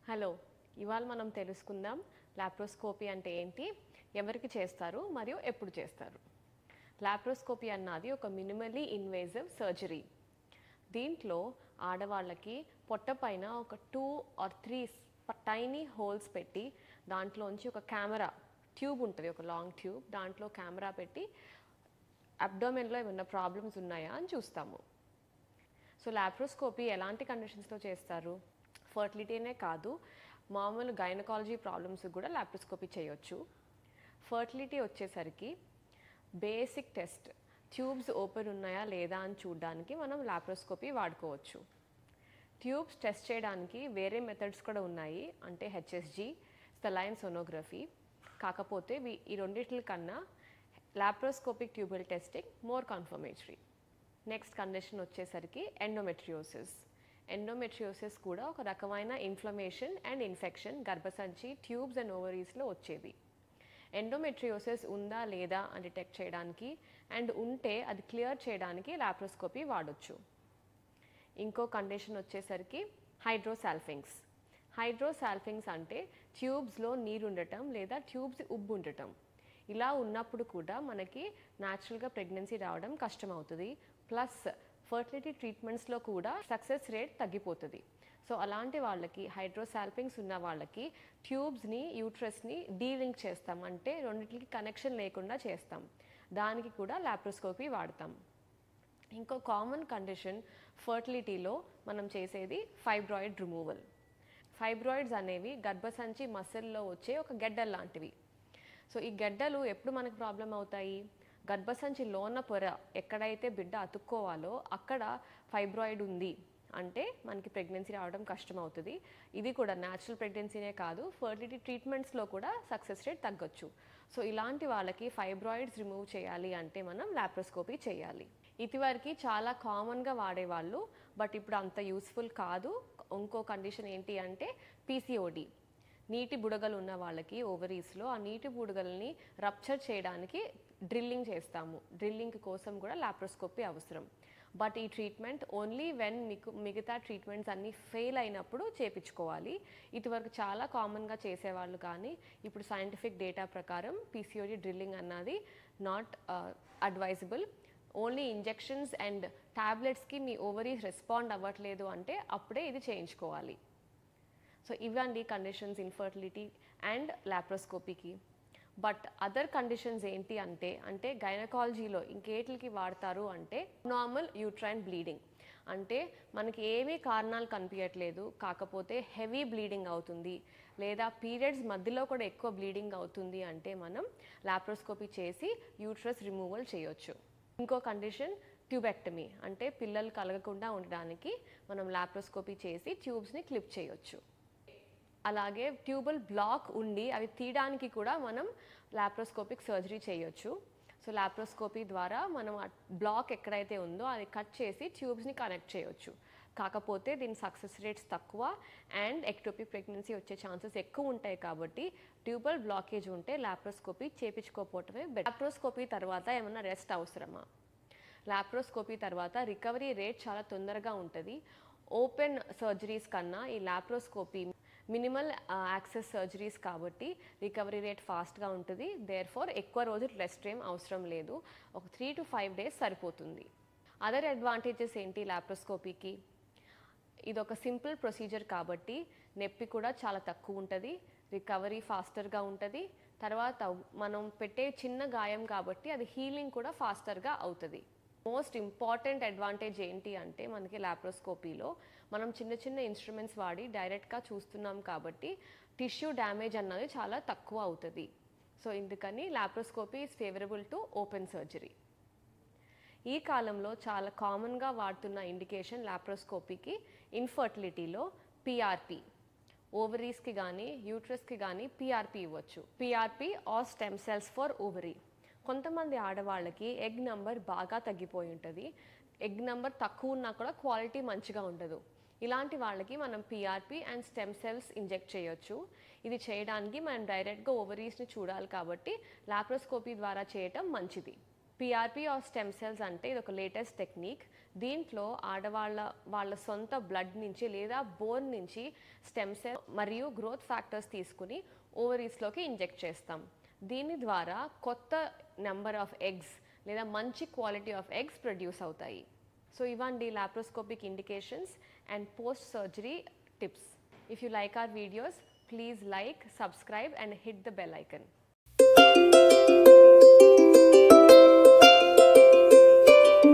Hello, ఇవాళ మనం తెలుసుకుందాం లాప్రోస్కోపీ అంటే ఏంటి, ఎవరికి చేస్తారు మరియు ఎప్పుడు చేస్తారు. లాప్రోస్కోపీ అన్నది ఒక మినిమల్లీ ఇన్వేజివ్ సర్జరీ. దీంట్లో ఆడవాళ్ళకి పొట్ట పైన ఒక 2 or 3 టైనీ హోల్స్ పెట్టి దాంట్లోంచి ఒక కెమెరా ట్యూబ్ ఉంటుంది, ఒక లాంగ్ ట్యూబ్, దాంట్లో కెమెరా పెట్టి అబ్డోమెన్లో ఏమైనా ప్రాబ్లమ్స్ ఉన్నాయా అని చూస్తాము. సో లాప్రోస్కోపీ ఎలాంటి కండిషన్స్లో చేస్తారు? ఫర్టిలిటీనే కాదు, మామూలు గైనకాలజీ ప్రాబ్లమ్స్ కూడా లాప్రోస్కోపీ చేయొచ్చు. ఫర్టిలిటీ వచ్చేసరికి బేసిక్ టెస్ట్, ట్యూబ్స్ ఓపెన్ ఉన్నాయా లేదా అని చూడడానికి మనం లాప్రోస్కోపీ వాడుకోవచ్చు. ట్యూబ్స్ టెస్ట్ చేయడానికి వేరే మెథడ్స్ కూడా ఉన్నాయి, అంటే హెచ్ఎస్జీ, సెలైన్ సోనోగ్రఫీ. కాకపోతే ఈ రెండిట్ల కన్నా laparoscopic tubal testing more confirmatory. Next condition వచ్చేసరికి ఎండోమెట్రియోసిస్. ఎండోమెట్రియోసిస్ కూడా ఒక రకమైన ఇన్ఫ్లమేషన్ అండ్ ఇన్ఫెక్షన్ గర్భసంచి, ట్యూబ్స్ అండ్ ఓవరీస్లో వచ్చేది. ఎండోమెట్రియోసిస్ ఉందా లేదా అని డిటెక్ట్ చేయడానికి అండ్ ఉంటే అది క్లియర్ చేయడానికి లాప్రోస్కోపీ వాడొచ్చు. ఇంకో కండిషన్ వచ్చేసరికి హైడ్రోసాల్ఫింగ్స్. హైడ్రోసాల్ఫింగ్స్ అంటే ట్యూబ్స్లో నీరు ఉండటం లేదా ట్యూబ్స్ ఉబ్బు ఉండటం. ఇలా ఉన్నప్పుడు కూడా మనకి న్యాచురల్గా ప్రెగ్నెన్సీ రావడం కష్టమవుతుంది. ప్లస్ ఫర్టిలిటీ ట్రీట్మెంట్స్లో కూడా సక్సెస్ రేట్ తగ్గిపోతుంది. సో అలాంటి వాళ్ళకి, హైడ్రోసాల్ఫింగ్స్ ఉన్న వాళ్ళకి ట్యూబ్స్ని, యూట్రస్ని డీలింక్ చేస్తాం, అంటే రెండింటికి కనెక్షన్ లేకుండా చేస్తాం. దానికి కూడా లాప్రోస్కోపీ వాడతాం. ఇంకో కామన్ కండిషన్ ఫర్టిలిటీలో మనం చేసేది ఫైబ్రాయిడ్ రిమూవల్. ఫైబ్రాయిడ్స్ అనేవి గర్భసంచి మసిల్లో వచ్చే ఒక గెడ్డలు లాంటివి. సో ఈ గెడ్డలు ఎప్పుడు మనకు ప్రాబ్లం అవుతాయి? గర్భసంచి లోన పొర ఎక్కడైతే బిడ్డ అతుక్కోవాలో అక్కడ ఫైబ్రాయిడ్ ఉంది అంటే మనకి ప్రెగ్నెన్సీ రావడం కష్టం అవుతుంది. ఇది కూడా న్యాచురల్ ప్రెగ్నెన్సీనే కాదు, ఫర్టిలిటీ ట్రీట్మెంట్స్లో కూడా సక్సెస్ రేట్ తగ్గొచ్చు. సో ఇలాంటి వాళ్ళకి ఫైబ్రాయిడ్స్ రిమూవ్ చేయాలి అంటే మనం లాప్రోస్కోపీ చేయాలి. ఇదివరకు చాలా కామన్గా వాడేవాళ్ళు, బట్ ఇప్పుడు అంత యూస్ఫుల్ కాదు. ఇంకో కండిషన్ ఏంటి అంటే పీసీఓడి. నీటి బుడగలు ఉన్న వాళ్ళకి ఓవరీస్లో ఆ నీటి బుడగల్ని రప్చర్ చేయడానికి డ్రిల్లింగ్ చేస్తాము. డ్రిల్లింగ్ కోసం కూడా లాప్రోస్కోపీ అవసరం. బట్ ఈ ట్రీట్మెంట్ ఓన్లీ వెన్ మీకు మిగతా ట్రీట్మెంట్స్ అన్నీ ఫెయిల్ అయినప్పుడు చేపించుకోవాలి. ఇదివరకు చాలా కామన్గా చేసేవాళ్ళు, కానీ ఇప్పుడు సైంటిఫిక్ డేటా ప్రకారం పీసీఓడి డ్రిల్లింగ్ అన్నది not advisable. Only injections and టాబ్లెట్స్కి మీ ఓవరీస్ రెస్పాండ్ అవ్వట్లేదు అంటే అప్పుడే ఇది చేయించుకోవాలి. సో ఇవన్నీ కండిషన్స్ ఇన్ఫర్టిలిటీ అండ్ లాప్రోస్కోపీకి. బట్ అదర్ కండిషన్స్ ఏంటి అంటే గైనకాలజీలో ఇంకేట్లకి వాడతారు అంటే నార్మల్ యూట్రైన్ బ్లీడింగ్. అంటే మనకి ఏమీ కారణాలు కనిపించట్లేదు, కాకపోతే హెవీ బ్లీడింగ్ అవుతుంది లేదా పీరియడ్స్ మధ్యలో కూడా ఎక్కువ బ్లీడింగ్ అవుతుంది అంటే మనం లాప్రోస్కోపీ చేసి యూట్రస్ రిమూవల్ చేయొచ్చు. ఇంకో కండిషన్ ట్యూబెక్టమీ, అంటే పిల్లలు కలగకుండా ఉండడానికి మనం లాప్రోస్కోపీ చేసి ట్యూబ్స్ని క్లిప్ చేయొచ్చు. అలాగే ట్యూబల్ బ్లాక్ ఉండి అవి తీయడానికి కూడా మనం లాప్రోస్కోపిక్ సర్జరీ చేయొచ్చు. సో లాప్రోస్కోపీ ద్వారా మనం ఆ బ్లాక్ ఎక్కడైతే ఉందో అది కట్ చేసి ట్యూబ్స్ని కనెక్ట్ చేయొచ్చు. కాకపోతే దీని సక్సెస్ రేట్స్ తక్కువ అండ్ ఎక్టోపిక్ ప్రెగ్నెన్సీ వచ్చే ఛాన్సెస్ ఎక్కువ ఉంటాయి. కాబట్టి ట్యూబల్ బ్లాకేజ్ ఉంటే లాప్రోస్కోపీ చేయించుకోకపోవటమే బెటర్. లాప్రోస్కోపీ తర్వాత ఏమైనా రెస్ట్ అవసరమా? లాప్రోస్కోపీ తర్వాత రికవరీ రేట్ చాలా తొందరగా ఉంటుంది. ఓపెన్ సర్జరీస్ కన్నా ఈ లాప్రోస్కోపీ మినిమల్ యాక్సెస్ సర్జరీస్ కాబట్టి రికవరీ రేట్ ఫాస్ట్గా ఉంటుంది. దేర్ఫోర్ ఎక్కువ రోజులు రెస్ట్ ఏం అవసరం లేదు, ఒక 3 to 5 days సరిపోతుంది. అదర్ అడ్వాంటేజెస్ ఏంటి లాప్రోస్కోపీకి? ఇది ఒక సింపుల్ ప్రొసీజర్ కాబట్టి నొప్పి కూడా చాలా తక్కువ ఉంటుంది, రికవరీ ఫాస్టర్గా ఉంటుంది. తర్వాత మనం పెట్టే చిన్న గాయం కాబట్టి అది హీలింగ్ కూడా ఫాస్టర్గా అవుతుంది. మోస్ట్ ఇంపార్టెంట్ అడ్వాంటేజ్ ఏంటి అంటే మనకి లాప్రోస్కోపీలో మనం చిన్న చిన్న ఇన్స్ట్రుమెంట్స్ వాడి డైరెక్ట్గా చూస్తున్నాం కాబట్టి టిష్యూ డ్యామేజ్ అన్నది చాలా తక్కువ అవుతుంది. సో ఇందుకని laparoscopy is favourable to open surgery. ఈ కాలంలో చాలా కామన్గా వాడుతున్న ఇండికేషన్ లాప్రోస్కోపీకి ఇన్ఫర్టిలిటీలో పిఆర్పి. ఓవరీస్కి కానీ యూట్రస్కి కానీ పిఆర్పి ఇవ్వచ్చు. PRP or stem cells for ovary. కొంతమంది ఆడవాళ్ళకి ఎగ్ నెంబర్ బాగా తగ్గిపోయి ఉంటుంది, ఎగ్ నెంబర్ తక్కువ ఉన్నా కూడా క్వాలిటీ మంచిగా ఉండదు. ఇలాంటి వాళ్ళకి మనం PRP and stem cells inject చేయొచ్చు. ఇది చేయడానికి మనం డైరెక్ట్గా ఓవరీస్ని చూడాలి కాబట్టి లాప్రోస్కోపీ ద్వారా చేయటం మంచిది. పిఆర్పి ఆర్ స్టెమ్ సెల్స్ అంటే ఇది ఒక లేటెస్ట్ టెక్నిక్. దీంట్లో వాళ్ళ సొంత బ్లడ్ నుంచి లేదా బోన్ నుంచి స్టెమ్ సెల్ మరియు గ్రోత్ ఫ్యాక్టర్స్ తీసుకుని ఓవరీస్లోకి ఇంజెక్ట్ చేస్తాం. దీని ద్వారా కొత్త నెంబర్ ఆఫ్ ఎగ్స్ లేదా మంచి క్వాలిటీ ఆఫ్ ఎగ్స్ ప్రొడ్యూస్ అవుతాయి. సో ఇవ్వండి laparoscopic indications and post surgery tips. If you like our videos, please like, subscribe and hit the bell icon.